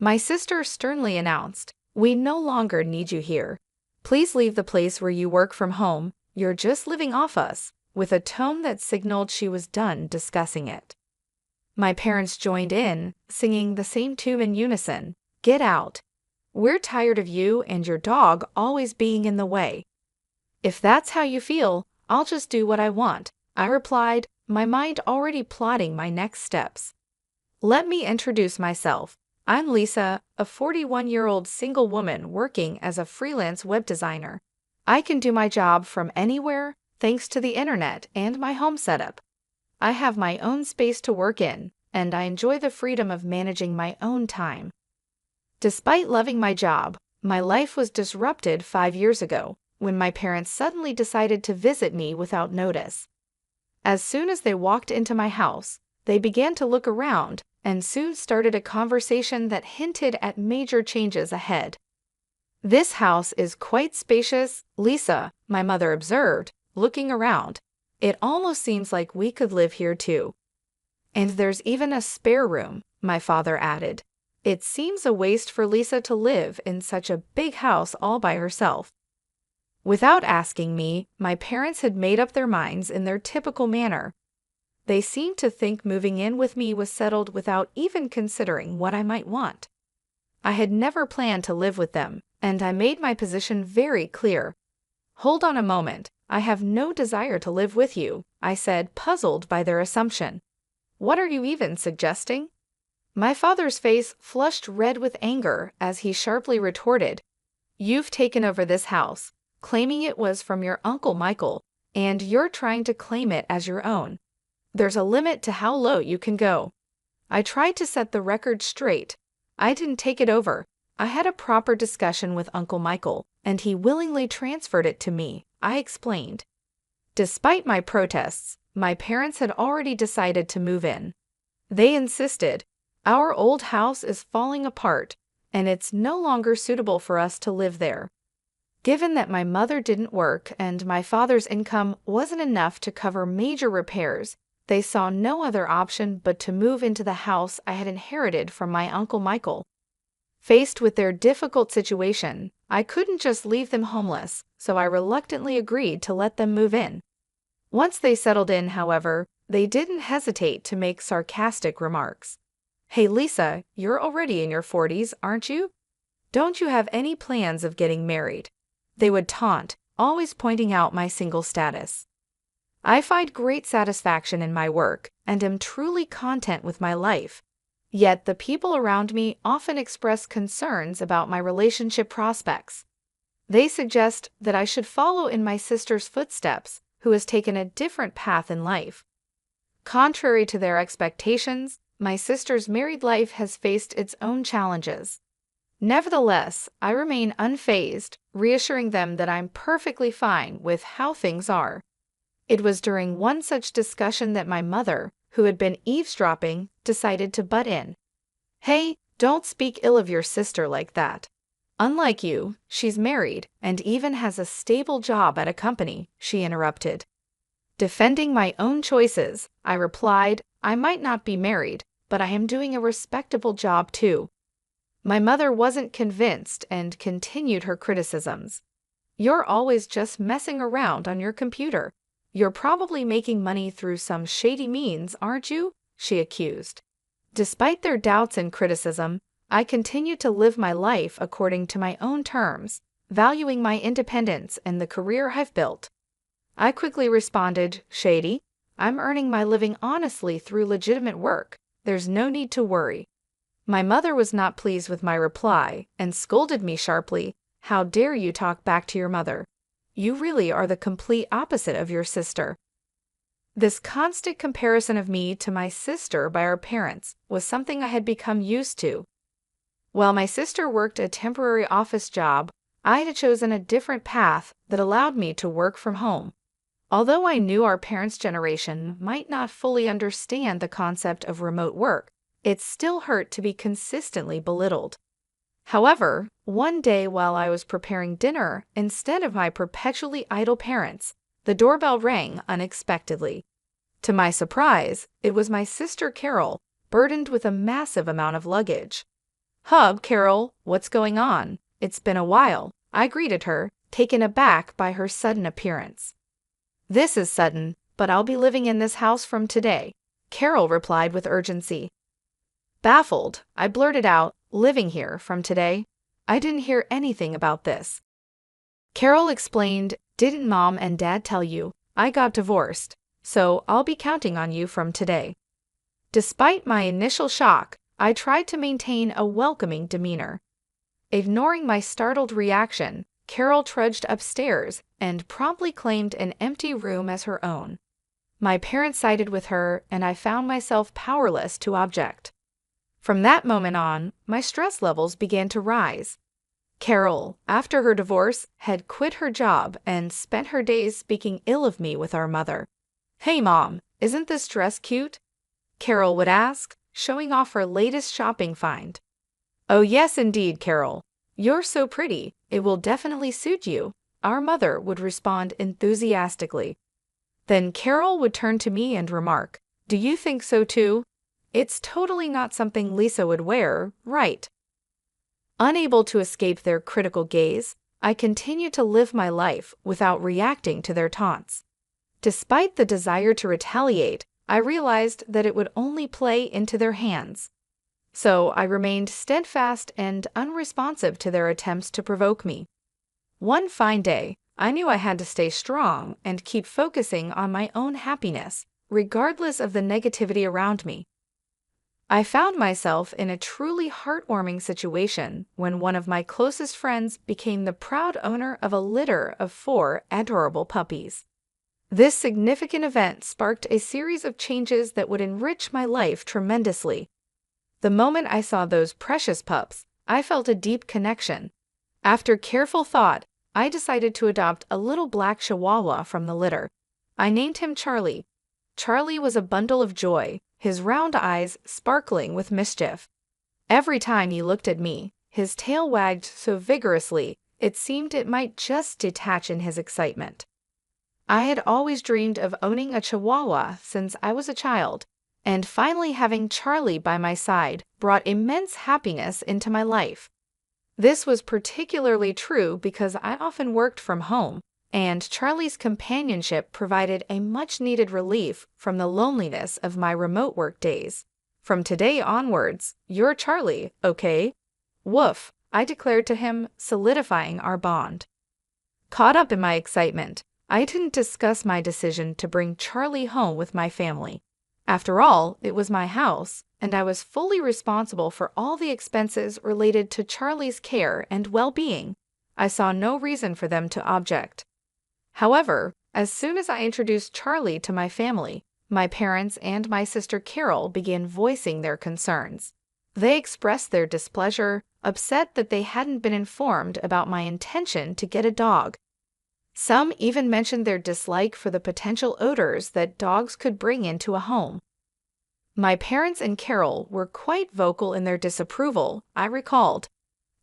My sister sternly announced, "We no longer need you here. Please leave the place where you work from home. You're just living off us," with a tone that signaled she was done discussing it. My parents joined in, singing the same tune in unison, "Get out. We're tired of you and your dog always being in the way." "If that's how you feel, I'll just do what I want," I replied, my mind already plotting my next steps. "Let me introduce myself. I'm Lisa, a 41-year-old single woman working as a freelance web designer. I can do my job from anywhere thanks to the internet and my home setup. I have my own space to work in, and I enjoy the freedom of managing my own time." Despite loving my job, my life was disrupted 5 years ago when my parents suddenly decided to visit me without notice. As soon as they walked into my house, they began to look around and soon started a conversation that hinted at major changes ahead. "This house is quite spacious, Lisa," my mother observed, looking around. "It almost seems like we could live here too." "And there's even a spare room," my father added. "It seems a waste for Lisa to live in such a big house all by herself." Without asking me, my parents had made up their minds in their typical manner. They seemed to think moving in with me was settled without even considering what I might want. I had never planned to live with them, and I made my position very clear. "Hold on a moment, I have no desire to live with you," I said, puzzled by their assumption. "What are you even suggesting?" My father's face flushed red with anger as he sharply retorted, "You've taken over this house, claiming it was from your Uncle Michael, and you're trying to claim it as your own. There's a limit to how low you can go." I tried to set the record straight. I didn't take it over. I had a proper discussion with Uncle Michael, and he willingly transferred it to me, I explained. Despite my protests, my parents had already decided to move in. They insisted, "Our old house is falling apart, and it's no longer suitable for us to live there." Given that my mother didn't work and my father's income wasn't enough to cover major repairs, they saw no other option but to move into the house I had inherited from my Uncle Michael. Faced with their difficult situation, I couldn't just leave them homeless, so I reluctantly agreed to let them move in. Once they settled in, however, they didn't hesitate to make sarcastic remarks. "Hey Lisa, you're already in your 40s, aren't you? Don't you have any plans of getting married?" They would taunt, always pointing out my single status. I find great satisfaction in my work and am truly content with my life. Yet the people around me often express concerns about my relationship prospects. They suggest that I should follow in my sister's footsteps, who has taken a different path in life. Contrary to their expectations, my sister's married life has faced its own challenges. Nevertheless, I remain unfazed, reassuring them that I'm perfectly fine with how things are. It was during one such discussion that my mother, who had been eavesdropping, decided to butt in. "Hey, don't speak ill of your sister like that. Unlike you, she's married and even has a stable job at a company," she interrupted. Defending my own choices, I replied, "I might not be married, but I am doing a respectable job too." My mother wasn't convinced and continued her criticisms. "You're always just messing around on your computer. You're probably making money through some shady means, aren't you?" she accused. Despite their doubts and criticism, I continued to live my life according to my own terms, valuing my independence and the career I've built. I quickly responded, "Shady? I'm earning my living honestly through legitimate work. There's no need to worry." My mother was not pleased with my reply and scolded me sharply, "How dare you talk back to your mother? You really are the complete opposite of your sister." This constant comparison of me to my sister by our parents was something I had become used to. While my sister worked a temporary office job, I had chosen a different path that allowed me to work from home. Although I knew our parents' generation might not fully understand the concept of remote work, it still hurt to be consistently belittled. However, one day while I was preparing dinner, instead of my perpetually idle parents, the doorbell rang unexpectedly. To my surprise, it was my sister Carol, burdened with a massive amount of luggage. "Hub, Carol, what's going on? It's been a while," I greeted her, taken aback by her sudden appearance. "This is sudden, but I'll be living in this house from today," Carol replied with urgency. Baffled, I blurted out, "Living here from today? I didn't hear anything about this." Carol explained, "Didn't Mom and Dad tell you? I got divorced, so I'll be counting on you from today." Despite my initial shock, I tried to maintain a welcoming demeanor. Ignoring my startled reaction, Carol trudged upstairs and promptly claimed an empty room as her own. My parents sided with her, and I found myself powerless to object. From that moment on, my stress levels began to rise. Carol, after her divorce, had quit her job and spent her days speaking ill of me with our mother. "Hey Mom, isn't this dress cute?" Carol would ask, showing off her latest shopping find. "Oh yes indeed, Carol. You're so pretty, it will definitely suit you," our mother would respond enthusiastically. Then Carol would turn to me and remark, "Do you think so too? It's totally not something Lisa would wear, right?" Unable to escape their critical gaze, I continued to live my life without reacting to their taunts. Despite the desire to retaliate, I realized that it would only play into their hands. So I remained steadfast and unresponsive to their attempts to provoke me. One fine day, I knew I had to stay strong and keep focusing on my own happiness, regardless of the negativity around me. I found myself in a truly heartwarming situation when one of my closest friends became the proud owner of a litter of 4 adorable puppies. This significant event sparked a series of changes that would enrich my life tremendously. The moment I saw those precious pups, I felt a deep connection. After careful thought, I decided to adopt a little black Chihuahua from the litter. I named him Charlie. Charlie was a bundle of joy, his round eyes sparkling with mischief. Every time he looked at me, his tail wagged so vigorously it seemed it might just detach in his excitement. I had always dreamed of owning a Chihuahua since I was a child, and finally having Charlie by my side brought immense happiness into my life. This was particularly true because I often worked from home, and Charlie's companionship provided a much-needed relief from the loneliness of my remote work days. "From today onwards, you're Charlie, okay?" "Woof," I declared to him, solidifying our bond. Caught up in my excitement, I didn't discuss my decision to bring Charlie home with my family. After all, it was my house, and I was fully responsible for all the expenses related to Charlie's care and well-being. I saw no reason for them to object. However, as soon as I introduced Charlie to my family, my parents and my sister Carol began voicing their concerns. They expressed their displeasure, upset that they hadn't been informed about my intention to get a dog. Some even mentioned their dislike for the potential odors that dogs could bring into a home. My parents and Carol were quite vocal in their disapproval, I recalled.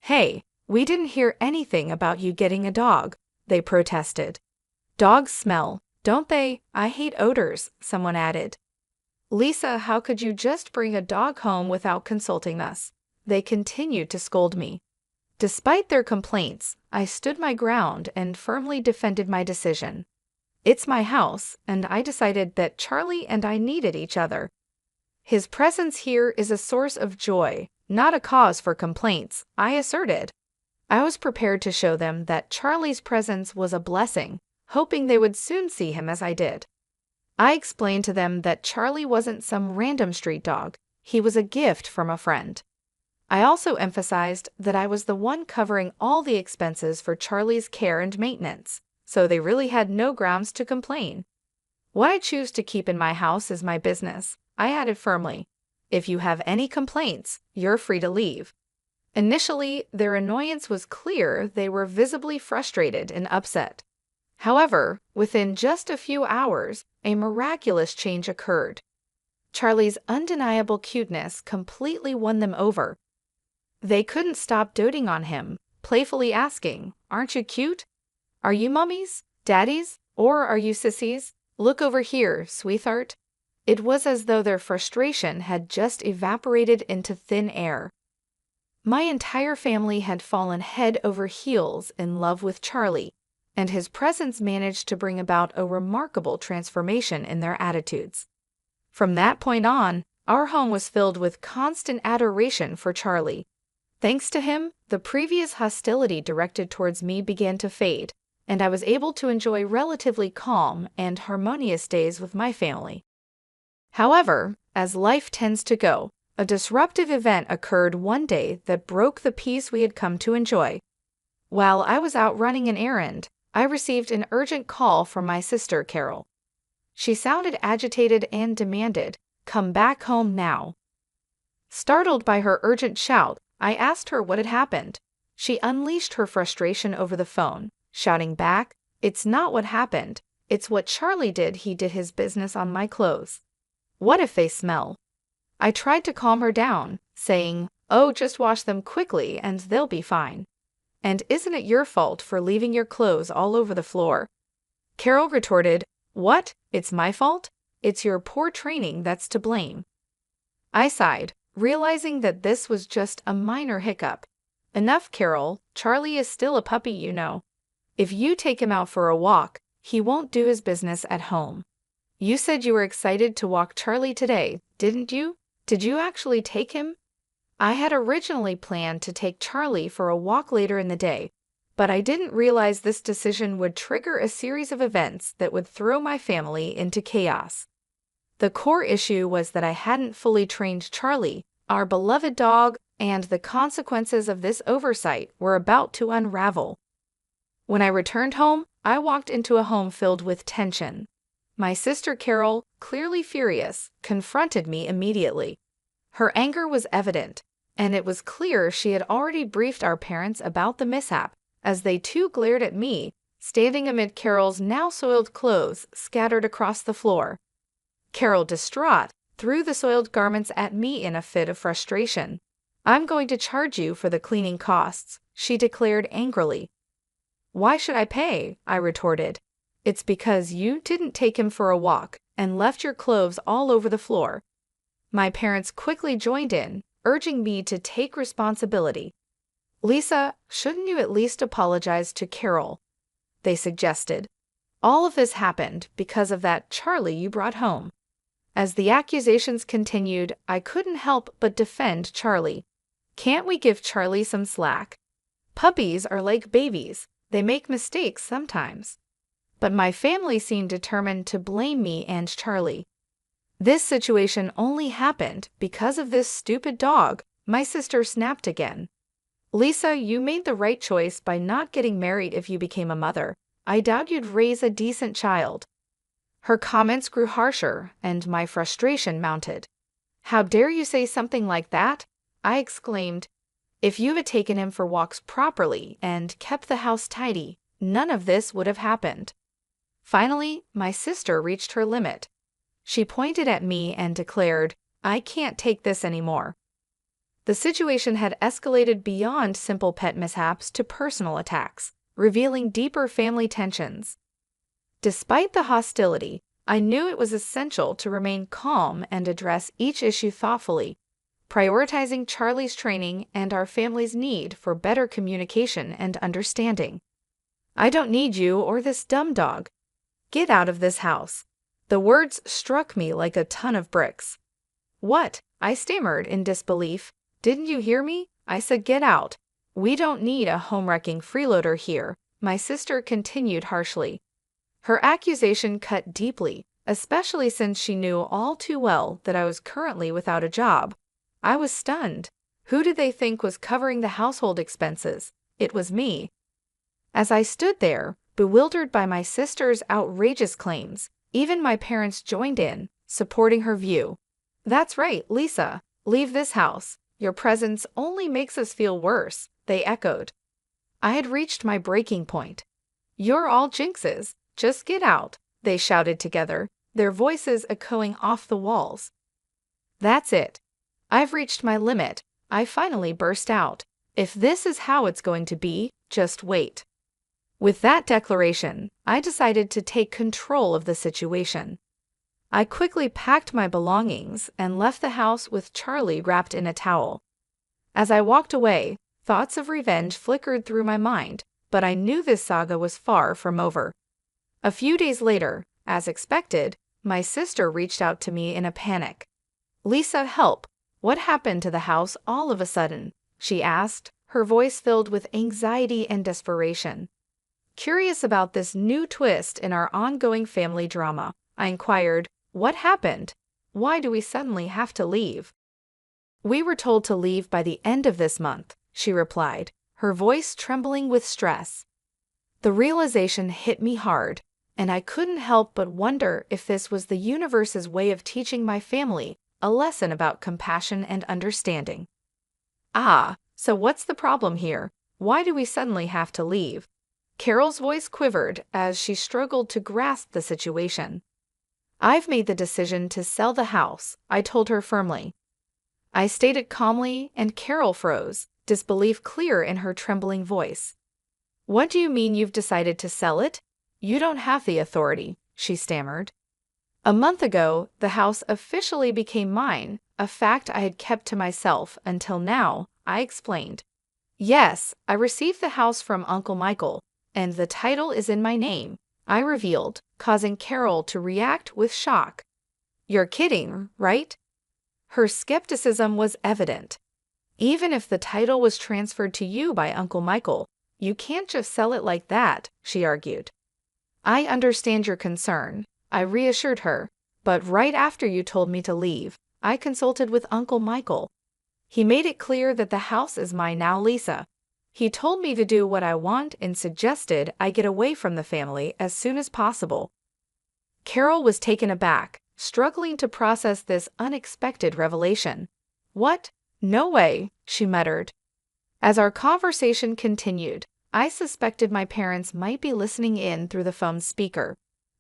"Hey, we didn't hear anything about you getting a dog," they protested. "Dogs smell, don't they? I hate odors," someone added. "Lisa, how could you just bring a dog home without consulting us?" They continued to scold me. Despite their complaints, I stood my ground and firmly defended my decision. It's my house, and I decided that Charlie and I needed each other. "His presence here is a source of joy, not a cause for complaints," I asserted. I was prepared to show them that Charlie's presence was a blessing, hoping they would soon see him as I did. I explained to them that Charlie wasn't some random street dog, he was a gift from a friend. I also emphasized that I was the one covering all the expenses for Charlie's care and maintenance, so they really had no grounds to complain. "What I choose to keep in my house is my business," I added firmly. "If you have any complaints, you're free to leave." Initially, their annoyance was clear. They were visibly frustrated and upset. However, within just a few hours, a miraculous change occurred. Charlie's undeniable cuteness completely won them over. They couldn't stop doting on him, playfully asking, "Aren't you cute? Are you mummies, daddies, or are you sissies? Look over here, sweetheart." It was as though their frustration had just evaporated into thin air. My entire family had fallen head over heels in love with Charlie, and his presence managed to bring about a remarkable transformation in their attitudes. From that point on, our home was filled with constant adoration for Charlie. Thanks to him, the previous hostility directed towards me began to fade, and I was able to enjoy relatively calm and harmonious days with my family. However, as life tends to go, a disruptive event occurred one day that broke the peace we had come to enjoy. While I was out running an errand, I received an urgent call from my sister, Carol. She sounded agitated and demanded, "Come back home now." Startled by her urgent shout, I asked her what had happened. She unleashed her frustration over the phone, shouting back, "It's not what happened. It's what Charlie did. He did his business on my clothes. What if they smell?" I tried to calm her down, saying, "Oh, just wash them quickly and they'll be fine. And isn't it your fault for leaving your clothes all over the floor?" Carol retorted, "What? It's my fault? It's your poor training that's to blame." I sighed, realizing that this was just a minor hiccup. "Enough, Carol. Charlie is still a puppy, you know. If you take him out for a walk, he won't do his business at home. You said you were excited to walk Charlie today, didn't you? Did you actually take him?" I had originally planned to take Charlie for a walk later in the day, but I didn't realize this decision would trigger a series of events that would throw my family into chaos. The core issue was that I hadn't fully trained Charlie, our beloved dog, and the consequences of this oversight were about to unravel. When I returned home, I walked into a home filled with tension. My sister Carol, clearly furious, confronted me immediately. Her anger was evident, and it was clear she had already briefed our parents about the mishap, as they too glared at me, standing amid Carol's now soiled clothes scattered across the floor. Carol, distraught, threw the soiled garments at me in a fit of frustration. "I'm going to charge you for the cleaning costs," she declared angrily. "Why should I pay?" I retorted. "It's because you didn't take him for a walk and left your clothes all over the floor." My parents quickly joined in, urging me to take responsibility. "Lisa, shouldn't you at least apologize to Carol?" they suggested. "All of this happened because of that Charlie you brought home." As the accusations continued, I couldn't help but defend Charlie. "Can't we give Charlie some slack? Puppies are like babies. They make mistakes sometimes." But my family seemed determined to blame me and Charlie. "This situation only happened because of this stupid dog," my sister snapped again. "Lisa, you made the right choice by not getting married if you became a mother. I doubt you'd raise a decent child." Her comments grew harsher, and my frustration mounted. "How dare you say something like that?" I exclaimed. "If you had taken him for walks properly and kept the house tidy, none of this would have happened." Finally, my sister reached her limit. She pointed at me and declared, "I can't take this anymore." The situation had escalated beyond simple pet mishaps to personal attacks, revealing deeper family tensions. Despite the hostility, I knew it was essential to remain calm and address each issue thoughtfully, prioritizing Charlie's training and our family's need for better communication and understanding. "I don't need you or this dumb dog. Get out of this house." The words struck me like a ton of bricks. "What?" I stammered in disbelief. "Didn't you hear me? I said get out. We don't need a home-wrecking freeloader here," my sister continued harshly. Her accusation cut deeply, especially since she knew all too well that I was currently without a job. I was stunned. Who did they think was covering the household expenses? It was me. As I stood there, bewildered by my sister's outrageous claims, even my parents joined in, supporting her view. "That's right, Lisa. Leave this house. Your presence only makes us feel worse," they echoed. I had reached my breaking point. "You're all jinxes. Just get out," they shouted together, their voices echoing off the walls. "That's it. I've reached my limit," I finally burst out. "If this is how it's going to be, just wait." With that declaration, I decided to take control of the situation. I quickly packed my belongings and left the house with Charlie wrapped in a towel. As I walked away, thoughts of revenge flickered through my mind, but I knew this saga was far from over. A few days later, as expected, my sister reached out to me in a panic. "Lisa, help! What happened to the house all of a sudden?" she asked, her voice filled with anxiety and desperation. Curious about this new twist in our ongoing family drama, I inquired, "What happened? Why do we suddenly have to leave?" "We were told to leave by the end of this month," she replied, her voice trembling with stress. The realization hit me hard, and I couldn't help but wonder if this was the universe's way of teaching my family a lesson about compassion and understanding. "Ah, so what's the problem here? Why do we suddenly have to leave?" Carol's voice quivered as she struggled to grasp the situation. "I've made the decision to sell the house," I told her firmly. I stated calmly, and Carol froze, disbelief clear in her trembling voice. "What do you mean you've decided to sell it? You don't have the authority," she stammered. "A month ago, the house officially became mine, a fact I had kept to myself until now," I explained. "Yes, I received the house from Uncle Michael, and the title is in my name," I revealed, causing Carol to react with shock. "You're kidding, right?" Her skepticism was evident. "Even if the title was transferred to you by Uncle Michael, you can't just sell it like that," she argued. "I understand your concern," I reassured her, "but right after you told me to leave, I consulted with Uncle Michael. He made it clear that the house is mine now, Lisa. He told me to do what I want and suggested I get away from the family as soon as possible." Carol was taken aback, struggling to process this unexpected revelation. "What? No way," she muttered. As our conversation continued, I suspected my parents might be listening in through the phone's speaker.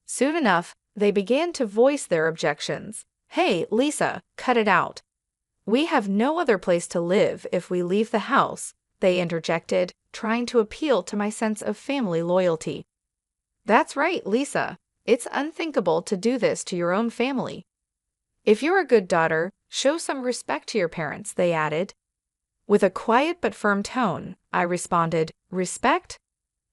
Soon enough, they began to voice their objections. "Hey, Lisa, cut it out. We have no other place to live if we leave the house," they interjected, trying to appeal to my sense of family loyalty. "That's right, Lisa. It's unthinkable to do this to your own family. If you're a good daughter, show some respect to your parents," they added. With a quiet but firm tone, I responded, "Respect?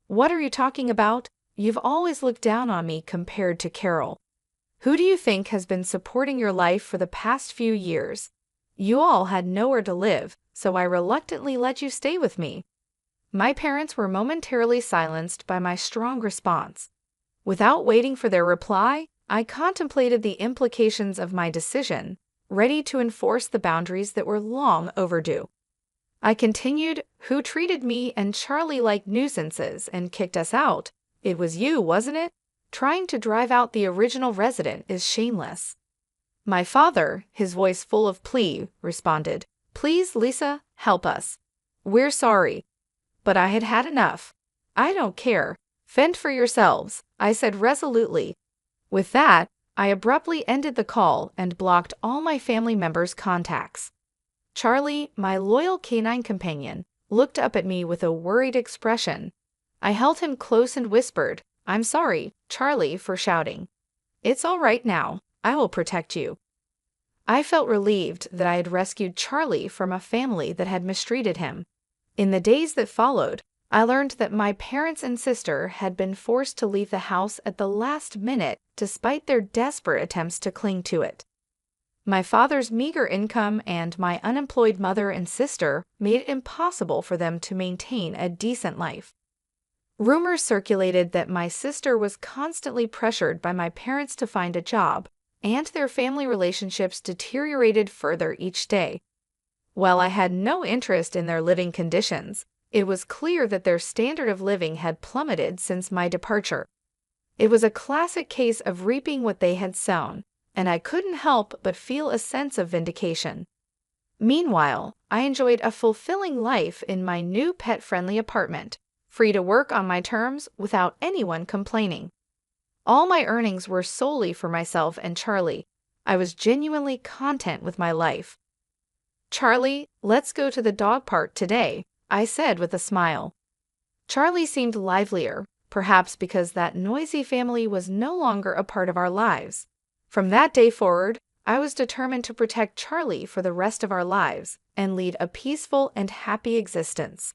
What are you talking about? You've always looked down on me compared to Carol. Who do you think has been supporting your life for the past few years? You all had nowhere to live, so I reluctantly let you stay with me." My parents were momentarily silenced by my strong response. Without waiting for their reply, I contemplated the implications of my decision, ready to enforce the boundaries that were long overdue. I continued, "Who treated me and Charlie like nuisances and kicked us out? It was you, wasn't it? Trying to drive out the original resident is shameless." My father, his voice full of plea, responded, "Please, Lisa, help us. We're sorry." But I had had enough. "I don't care. Fend for yourselves," I said resolutely. With that, I abruptly ended the call and blocked all my family members' contacts. Charlie, my loyal canine companion, looked up at me with a worried expression. I held him close and whispered, "I'm sorry, Charlie, for shouting. It's all right now. I will protect you." I felt relieved that I had rescued Charlie from a family that had mistreated him. In the days that followed, I learned that my parents and sister had been forced to leave the house at the last minute despite their desperate attempts to cling to it. My father's meager income and my unemployed mother and sister made it impossible for them to maintain a decent life. Rumors circulated that my sister was constantly pressured by my parents to find a job, and their family relationships deteriorated further each day. While I had no interest in their living conditions, it was clear that their standard of living had plummeted since my departure. It was a classic case of reaping what they had sown, and I couldn't help but feel a sense of vindication. Meanwhile, I enjoyed a fulfilling life in my new pet-friendly apartment, free to work on my terms without anyone complaining. All my earnings were solely for myself and Charlie. I was genuinely content with my life. "Charlie, let's go to the dog park today," I said with a smile. Charlie seemed livelier, perhaps because that noisy family was no longer a part of our lives. From that day forward, I was determined to protect Charlie for the rest of our lives and lead a peaceful and happy existence.